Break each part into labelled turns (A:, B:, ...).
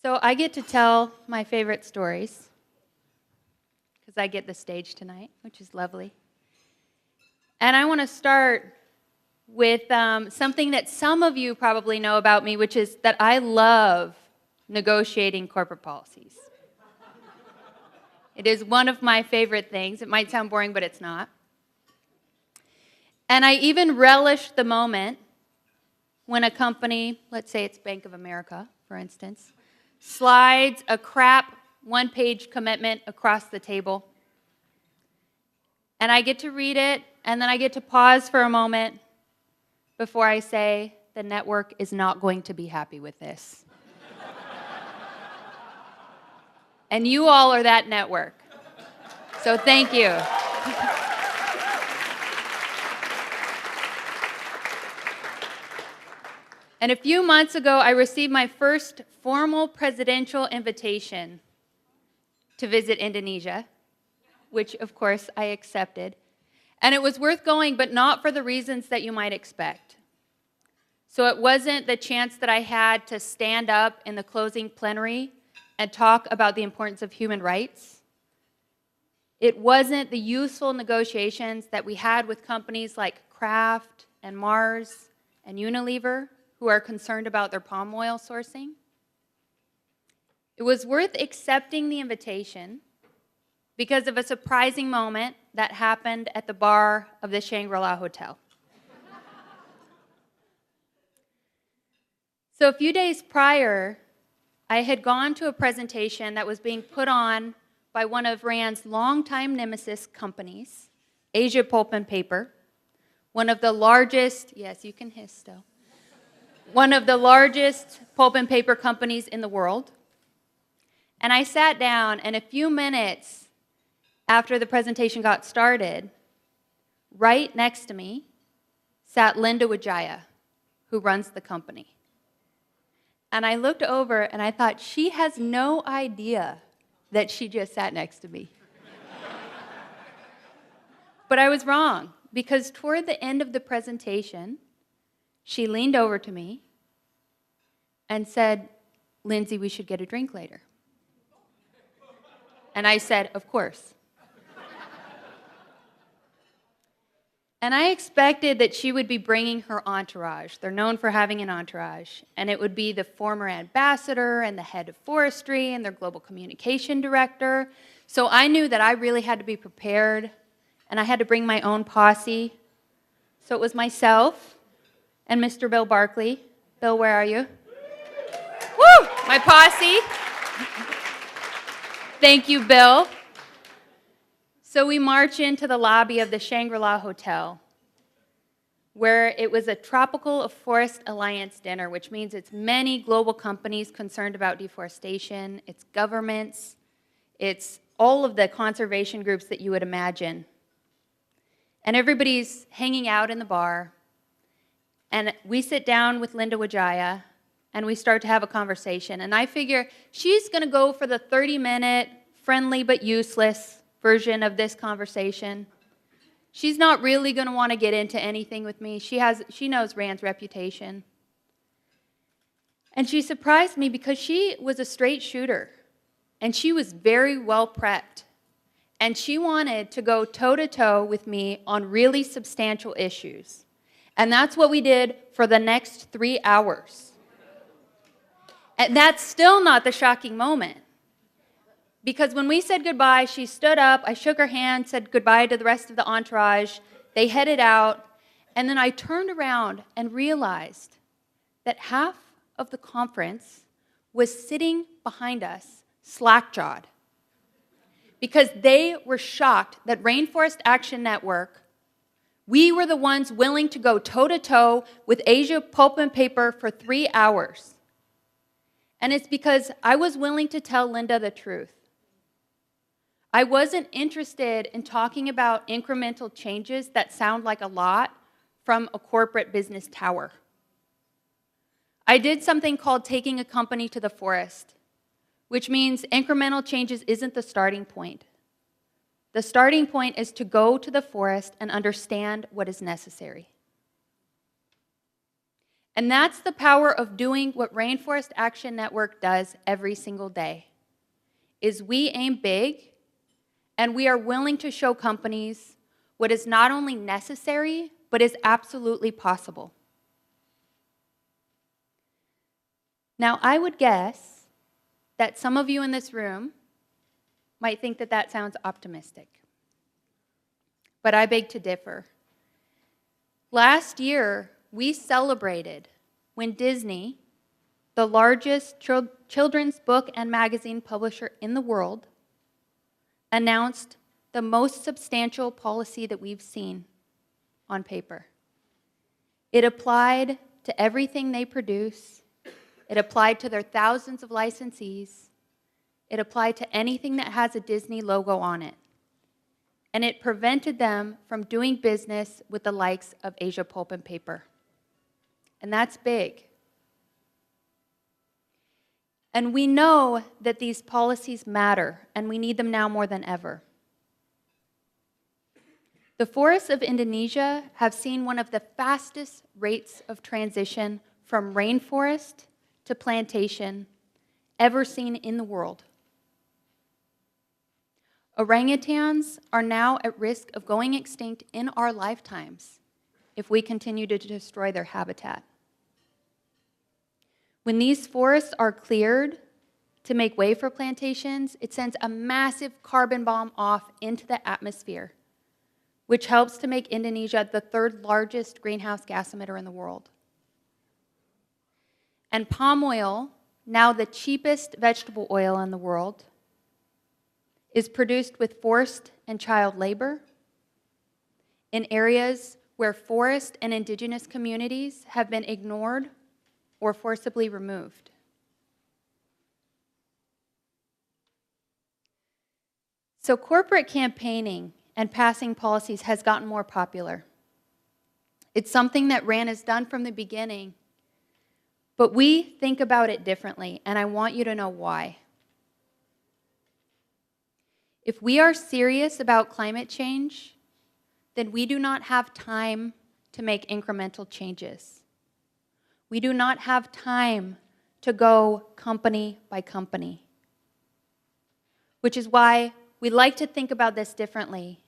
A: So I get to tell my favorite stories because I get the stage tonight, which is lovely. And I want to start with something that some of you probably know about me, which is that I love negotiating corporate policies. It is one of my favorite things. It might sound boring, but it's not. And I even relish the moment when a company, let's say it's Bank of America, for instance, slides a crap one-page commitment across the table. And I get to read it, and then I get to pause for a moment before I say, the network is not going to be happy with this. And you all are that network. So thank you. And a few months ago, I received my first formal presidential invitation to visit Indonesia, which, of course, I accepted. And it was worth going, but not for the reasons that you might expect. So it wasn't the chance that I had to stand up in the closing plenary and talk about the importance of human rights. It wasn't the useful negotiations that we had with companies like Kraft and Mars and Unilever, who are concerned about their palm oil sourcing. It was worth accepting the invitation because of a surprising moment that happened at the bar of the Shangri-La Hotel. So a few days prior, I had gone to a presentation that was being put on by one of Rand's longtime nemesis companies, Asia Pulp and Paper, one of the largest, yes, you can hiss still, one of the largest pulp and paper companies in the world. And I sat down, and a few minutes after the presentation got started, right next to me sat Linda Wijaya, who runs the company. And I looked over and I thought, she has no idea that she just sat next to me. But I was wrong, because toward the end of the presentation, she leaned over to me and said, Lindsey, we should get a drink later. And I said, of course. And I expected that she would be bringing her entourage. They're known for having an entourage. And it would be the former ambassador and the head of forestry and their global communication director. So I knew that I really had to be prepared, and I had to bring my own posse. So it was myself and Mr. Bill Barkley. Bill, where are you? Woo! My posse. Thank you, Bill. So we march into the lobby of the Shangri-La Hotel, where it was a Tropical Forest Alliance dinner, which means it's many global companies concerned about deforestation, it's governments, it's all of the conservation groups that you would imagine. And everybody's hanging out in the bar, and we sit down with Linda Wijaya, and we start to have a conversation. And I figure she's going to go for the 30-minute, friendly but useless version of this conversation. She's not really going to want to get into anything with me. She knows Rand's reputation. And she surprised me because she was a straight shooter, and she was very well prepped. And she wanted to go toe-to-toe with me on really substantial issues. And that's what we did for the next 3 hours. And that's still not the shocking moment. Because when we said goodbye, she stood up, I shook her hand, said goodbye to the rest of the entourage. They headed out, and then I turned around and realized that half of the conference was sitting behind us, slack-jawed, because they were shocked that Rainforest Action Network, we were the ones willing to go toe-to-toe with Asia Pulp and Paper for 3 hours. And it's because I was willing to tell Linda the truth. I wasn't interested in talking about incremental changes that sound like a lot from a corporate business tower. I did something called taking a company to the forest, which means incremental changes isn't the starting point. The starting point is to go to the forest and understand what is necessary. And that's the power of doing what Rainforest Action Network does every single day, is we aim big, and we are willing to show companies what is not only necessary, but is absolutely possible. Now, I would guess that some of you in this room might think that that sounds optimistic, but I beg to differ. Last year, we celebrated when Disney, the largest children's book and magazine publisher in the world, announced the most substantial policy that we've seen on paper. It applied to everything they produce. It applied to their thousands of licensees. It applied to anything that has a Disney logo on it. And it prevented them from doing business with the likes of Asia Pulp and Paper. And that's big. And we know that these policies matter, and we need them now more than ever. The forests of Indonesia have seen one of the fastest rates of transition from rainforest to plantation ever seen in the world. Orangutans are now at risk of going extinct in our lifetimes if we continue to destroy their habitat. When these forests are cleared to make way for plantations, it sends a massive carbon bomb off into the atmosphere, which helps to make Indonesia the third largest greenhouse gas emitter in the world. And palm oil, now the cheapest vegetable oil in the world, is produced with forced and child labor in areas where forest and indigenous communities have been ignored or forcibly removed. So corporate campaigning and passing policies has gotten more popular. It's something that RAN has done from the beginning, but we think about it differently, and I want you to know why. If we are serious about climate change, then we do not have time to make incremental changes. We do not have time to go company by company, which is why we like to think about this differently.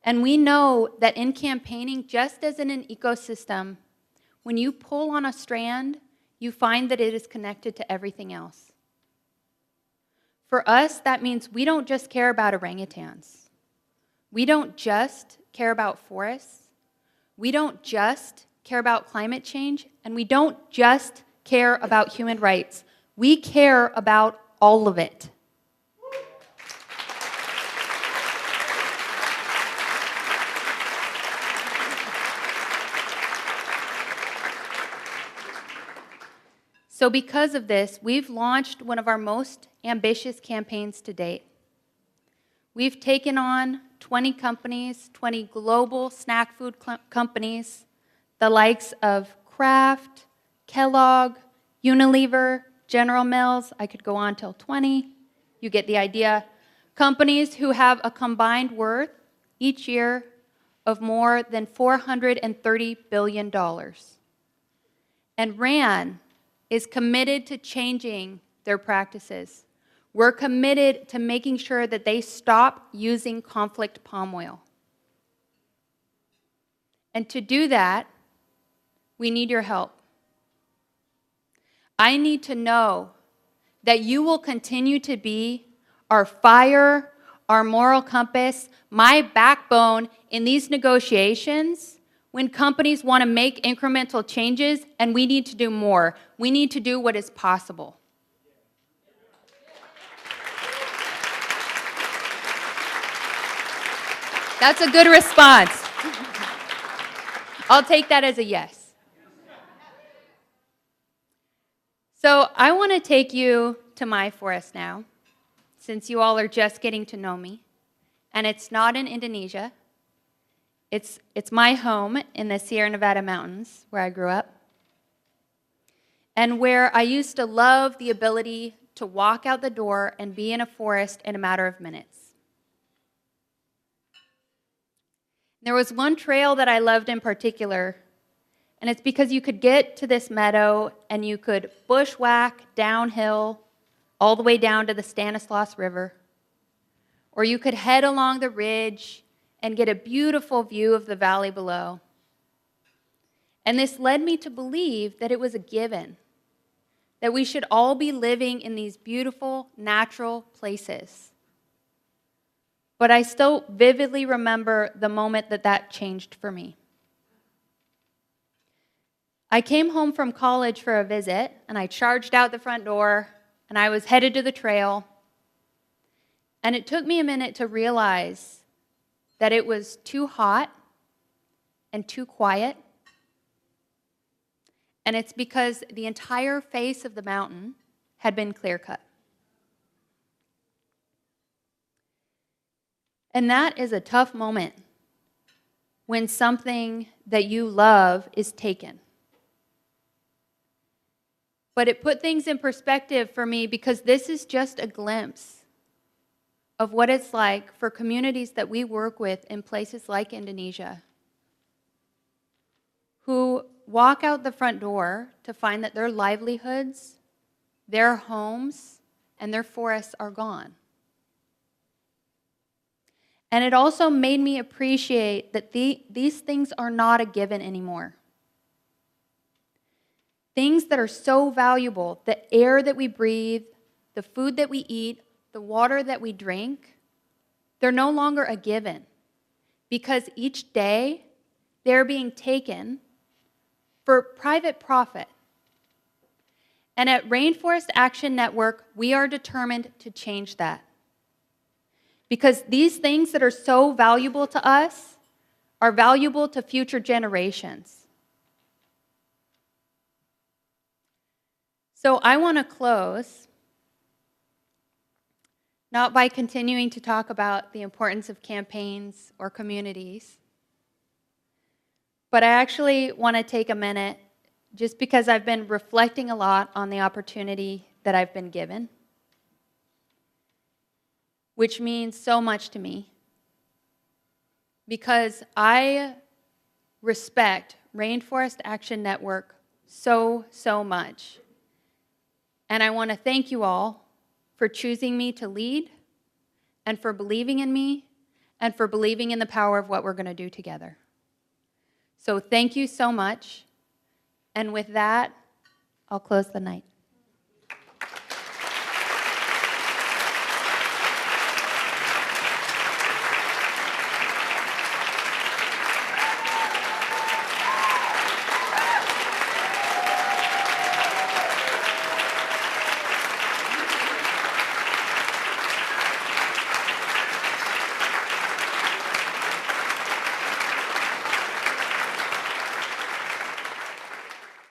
A: And we know that in campaigning, just as in an ecosystem, when you pull on a strand, you find that it is connected to everything else. For us, that means we don't just care about orangutans. We don't just care about forests. We don't just care about climate change. And we don't just care about human rights. We care about all of it. So because of this, we've launched one of our most ambitious campaigns to date. We've taken on 20 companies, 20 global snack food companies, the likes of Kraft, Kellogg, Unilever, General Mills. I could go on till 20. You get the idea. Companies who have a combined worth each year of more than $430 billion. And RAN is committed to changing their practices. We're committed to making sure that they stop using conflict palm oil. And to do that, we need your help. I need to know that you will continue to be our fire, our moral compass, my backbone in these negotiations when companies want to make incremental changes, and we need to do more. We need to do what is possible. That's a good response. I'll take that as a yes. So I want to take you to my forest now, since you all are just getting to know me. And it's not in Indonesia. It's my home in the Sierra Nevada mountains where I grew up, and where I used to love the ability to walk out the door and be in a forest in a matter of minutes. There was one trail that I loved in particular, And it's because you could get to this meadow and you could bushwhack downhill all the way down to the Stanislaus River. Or you could head along the ridge and get a beautiful view of the valley below. And this led me to believe that it was a given, that we should all be living in these beautiful, natural places. But I still vividly remember the moment that that changed for me. I came home from college for a visit, and I charged out the front door, and I was headed to the trail. And it took me a minute to realize that it was too hot and too quiet. And it's because the entire face of the mountain had been clear-cut. And that is a tough moment when something that you love is taken. But it put things in perspective for me because this is just a glimpse of what it's like for communities that we work with in places like Indonesia, who walk out the front door to find that their livelihoods, their homes, and their forests are gone. And it also made me appreciate that these things are not a given anymore. Things that are so valuable, the air that we breathe, the food that we eat, the water that we drink, they're no longer a given because each day they're being taken for private profit. And at Rainforest Action Network, we are determined to change that. Because these things that are so valuable to us are valuable to future generations. So I want to close not by continuing to talk about the importance of campaigns or communities, but I actually want to take a minute just because I've been reflecting a lot on the opportunity that I've been given, which means so much to me because I respect Rainforest Action Network so much. And I want to thank you all for choosing me to lead and for believing in me and for believing in the power of what we're going to do together. So thank you so much. And with that, I'll close the night.